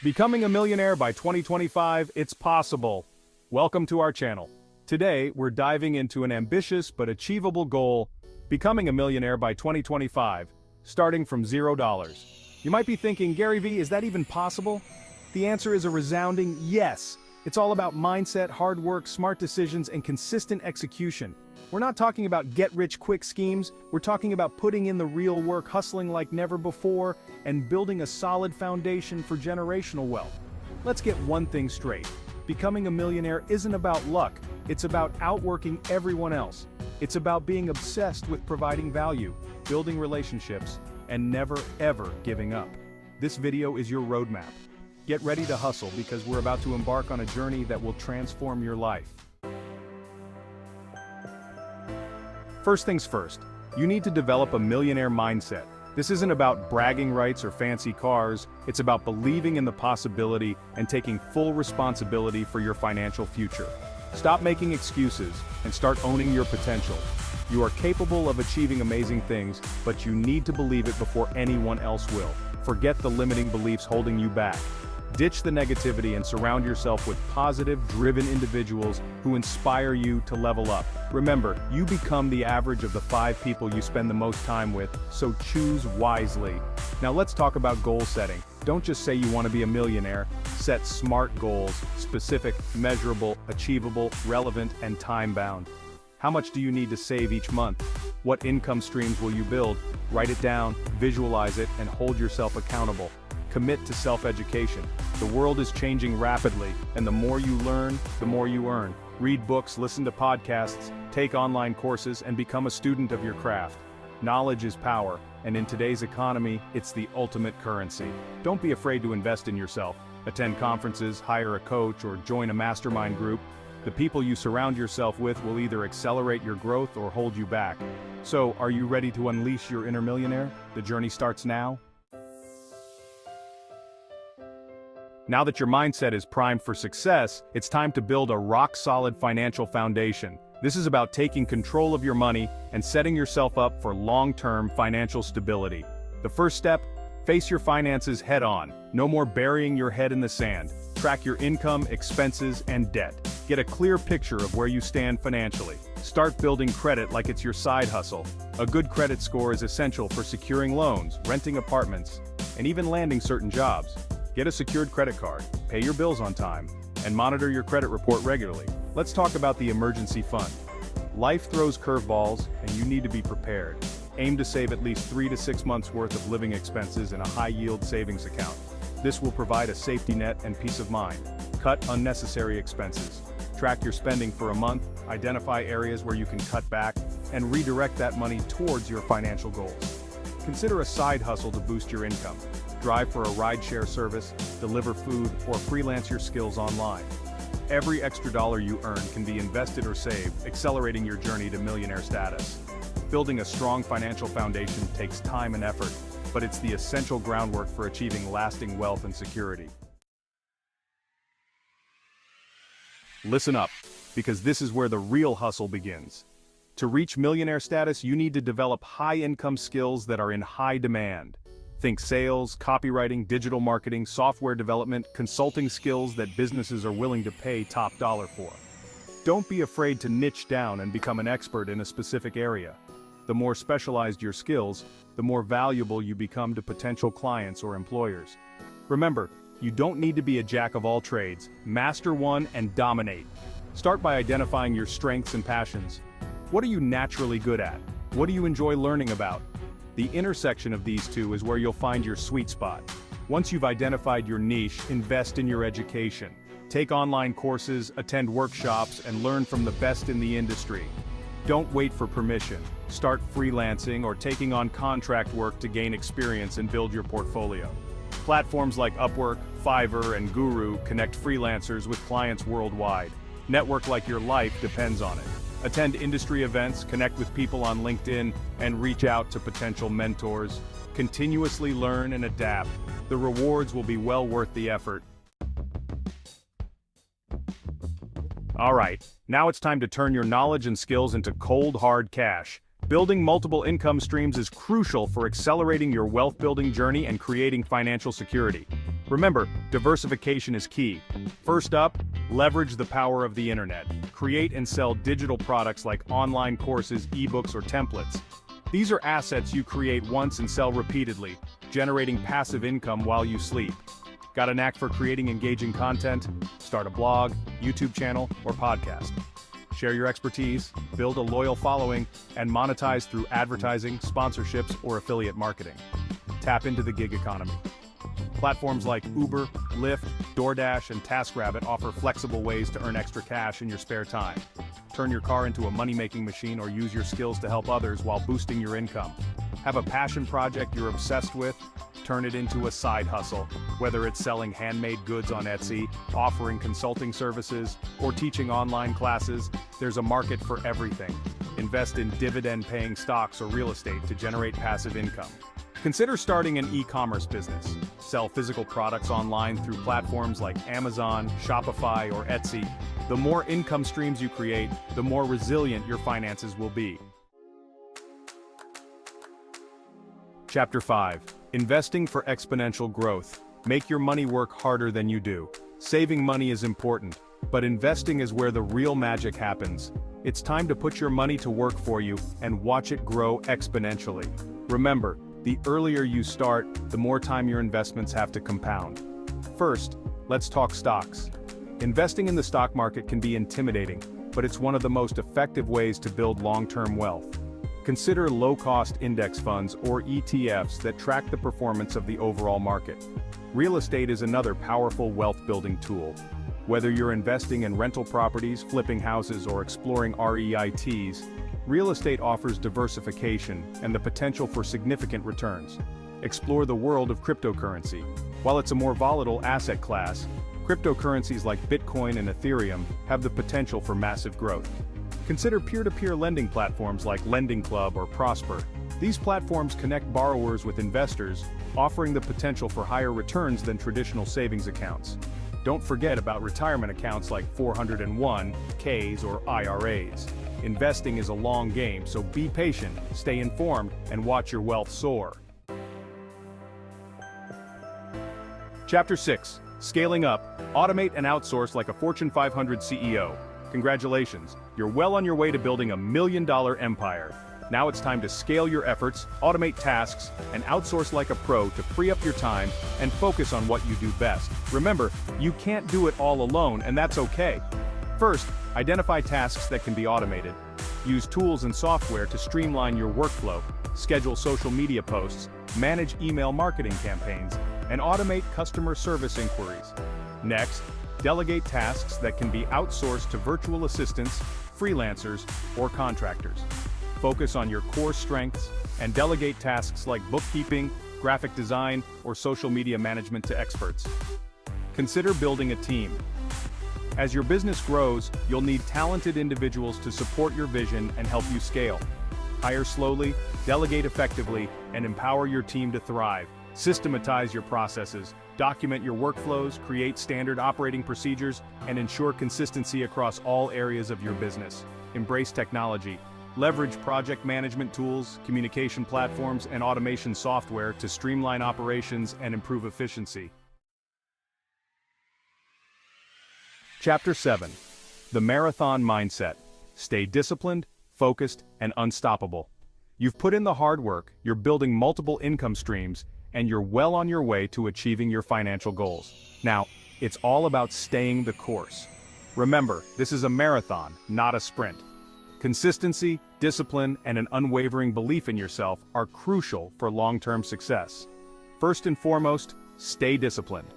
Becoming a millionaire by 2025, it's possible. Welcome to our channel. Today, we're diving into an ambitious but achievable goal, becoming a millionaire by 2025, starting from $0. You might be thinking, Gary V, is that even possible? The answer is a resounding yes. It's all about mindset, hard work, smart decisions, and consistent execution. We're not talking about get-rich-quick schemes, we're talking about putting in the real work, hustling like never before, and building a solid foundation for generational wealth. Let's get one thing straight. Becoming a millionaire isn't about luck, it's about outworking everyone else. It's about being obsessed with providing value, building relationships, and never ever giving up. This video is your roadmap. Get ready to hustle because we're about to embark on a journey that will transform your life. First things first, you need to develop a millionaire mindset. This isn't about bragging rights or fancy cars, it's about believing in the possibility and taking full responsibility for your financial future. Stop making excuses and start owning your potential. You are capable of achieving amazing things, but you need to believe it before anyone else will. Forget the limiting beliefs holding you back. Ditch the negativity and surround yourself with positive, driven individuals who inspire you to level up. Remember, you become the average of the 5 people you spend the most time with, so choose wisely. Now let's talk about goal setting. Don't just say you want to be a millionaire. Set smart goals, specific, measurable, achievable, relevant, and time-bound. How much do you need to save each month? What income streams will you build? Write it down, visualize it, and hold yourself accountable. Commit to self-education. The world is changing rapidly, and the more you learn, the more you earn. Read books, listen to podcasts, take online courses, and become a student of your craft. Knowledge is power, and in today's economy, it's the ultimate currency. Don't be afraid to invest in yourself. Attend conferences, hire a coach, or join a mastermind group. The people you surround yourself with will either accelerate your growth or hold you back. So, are you ready to unleash your inner millionaire? The journey starts now. Now that your mindset is primed for success, it's time to build a rock-solid financial foundation. This is about taking control of your money and setting yourself up for long-term financial stability. The first step, face your finances head-on. No more burying your head in the sand. Track your income, expenses, and debt. Get a clear picture of where you stand financially. Start building credit like it's your side hustle. A good credit score is essential for securing loans, renting apartments, and even landing certain jobs. Get a secured credit card, pay your bills on time, and monitor your credit report regularly. Let's talk about the emergency fund. Life throws curveballs, and you need to be prepared. Aim to save at least 3 to 6 months' worth of living expenses in a high-yield savings account. This will provide a safety net and peace of mind. Cut unnecessary expenses. Track your spending for a month, identify areas where you can cut back, and redirect that money towards your financial goals. Consider a side hustle to boost your income. Drive for a rideshare service, deliver food, or freelance your skills online. Every extra dollar you earn can be invested or saved, accelerating your journey to millionaire status. Building a strong financial foundation takes time and effort, but it's the essential groundwork for achieving lasting wealth and security. Listen up, because this is where the real hustle begins. To reach millionaire status, you need to develop high-income skills that are in high demand. Think sales, copywriting, digital marketing, software development, consulting skills that businesses are willing to pay top dollar for. Don't be afraid to niche down and become an expert in a specific area. The more specialized your skills, the more valuable you become to potential clients or employers. Remember, you don't need to be a jack of all trades. Master one and dominate. Start by identifying your strengths and passions. What are you naturally good at? What do you enjoy learning about? The intersection of these two is where you'll find your sweet spot. Once you've identified your niche, invest in your education. Take online courses, attend workshops, and learn from the best in the industry. Don't wait for permission. Start freelancing or taking on contract work to gain experience and build your portfolio. Platforms like Upwork, Fiverr, and Guru connect freelancers with clients worldwide. Network like your life depends on it. Attend industry events, connect with people on LinkedIn, and reach out to potential mentors. Continuously learn and adapt. The rewards will be well worth the effort. Alright, now it's time to turn your knowledge and skills into cold, hard cash. Building multiple income streams is crucial for accelerating your wealth-building journey and creating financial security. Remember, diversification is key. First up, leverage the power of the internet. Create and sell digital products like online courses, ebooks, or templates. These are assets you create once and sell repeatedly, generating passive income while you sleep. Got a knack for creating engaging content? Start a blog, YouTube channel, or podcast. Share your expertise, build a loyal following, and monetize through advertising, sponsorships, or affiliate marketing. Tap into the gig economy. Platforms like Uber, Lyft, DoorDash, and TaskRabbit offer flexible ways to earn extra cash in your spare time. Turn your car into a money-making machine or use your skills to help others while boosting your income. Have a passion project you're obsessed with? Turn it into a side hustle. Whether it's selling handmade goods on Etsy, offering consulting services, or teaching online classes, there's a market for everything. Invest in dividend-paying stocks or real estate to generate passive income. Consider starting an e-commerce business. Sell physical products online through platforms like Amazon, Shopify, or Etsy. The more income streams you create, the more resilient your finances will be. Chapter 5. Investing for exponential growth. Make your money work harder than you do. Saving money is important, but investing is where the real magic happens. It's time to put your money to work for you and watch it grow exponentially. Remember, the earlier you start, the more time your investments have to compound. First, let's talk stocks. Investing in the stock market can be intimidating, but it's one of the most effective ways to build long-term wealth. Consider low-cost index funds or ETFs that track the performance of the overall market. Real estate is another powerful wealth-building tool. Whether you're investing in rental properties, flipping houses, or exploring REITs, real estate offers diversification and the potential for significant returns. Explore the world of cryptocurrency. While it's a more volatile asset class, cryptocurrencies like Bitcoin and Ethereum have the potential for massive growth. Consider peer-to-peer lending platforms like Lending Club or Prosper. These platforms connect borrowers with investors, offering the potential for higher returns than traditional savings accounts. Don't forget about retirement accounts like 401(k)s or IRAs. Investing is a long game, so be patient, stay informed, and watch your wealth soar. Chapter 6. Scaling up. Automate and outsource like a Fortune 500 CEO. Congratulations, you're well on your way to building a $1 million empire. Now it's time to scale your efforts, automate tasks, and outsource like a pro to free up your time and focus on what you do best. Remember, you can't do it all alone, and that's okay. First, identify tasks that can be automated. Use tools and software to streamline your workflow, schedule social media posts, manage email marketing campaigns, and automate customer service inquiries. Next, delegate tasks that can be outsourced to virtual assistants, freelancers, or contractors. Focus on your core strengths and delegate tasks like bookkeeping, graphic design, or social media management to experts. Consider building a team. As your business grows, you'll need talented individuals to support your vision and help you scale. Hire slowly, delegate effectively, and empower your team to thrive. Systematize your processes, document your workflows, create standard operating procedures, and ensure consistency across all areas of your business. Embrace technology. Leverage project management tools, communication platforms, and automation software to streamline operations and improve efficiency. Chapter 7. The Marathon Mindset. Stay disciplined, focused, and unstoppable. You've put in the hard work, you're building multiple income streams, and you're well on your way to achieving your financial goals. Now, it's all about staying the course. Remember, this is a marathon, not a sprint. Consistency, discipline, and an unwavering belief in yourself are crucial for long-term success. First and foremost, stay disciplined.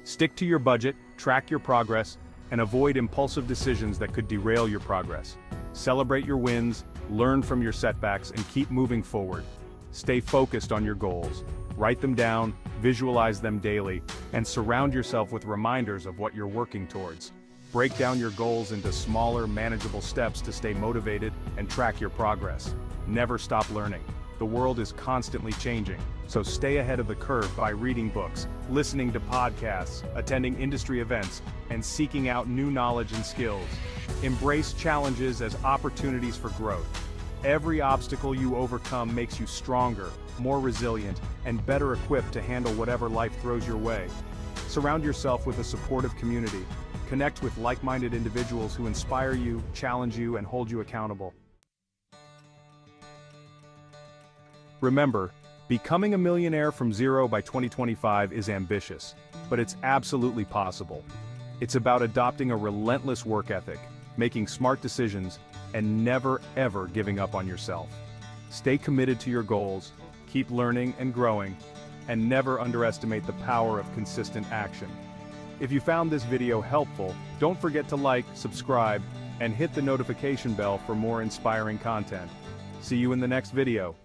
Stick to your budget, track your progress, and avoid impulsive decisions that could derail your progress. Celebrate your wins, learn from your setbacks, and keep moving forward. Stay focused on your goals. Write them down, visualize them daily, and surround yourself with reminders of what you're working towards. Break down your goals into smaller, manageable steps to stay motivated and track your progress. Never stop learning. The world is constantly changing, so stay ahead of the curve by reading books, listening to podcasts, attending industry events, and seeking out new knowledge and skills. Embrace challenges as opportunities for growth. Every obstacle you overcome makes you stronger, more resilient, and better equipped to handle whatever life throws your way. Surround yourself with a supportive community. Connect with like-minded individuals who inspire you, challenge you, and hold you accountable. Remember, becoming a millionaire from zero by 2025 is ambitious, but it's absolutely possible. It's about adopting a relentless work ethic, making smart decisions, and never ever giving up on yourself. Stay committed to your goals, keep learning and growing, and never underestimate the power of consistent action. If you found this video helpful, don't forget to like, subscribe, and hit the notification bell for more inspiring content. See you in the next video.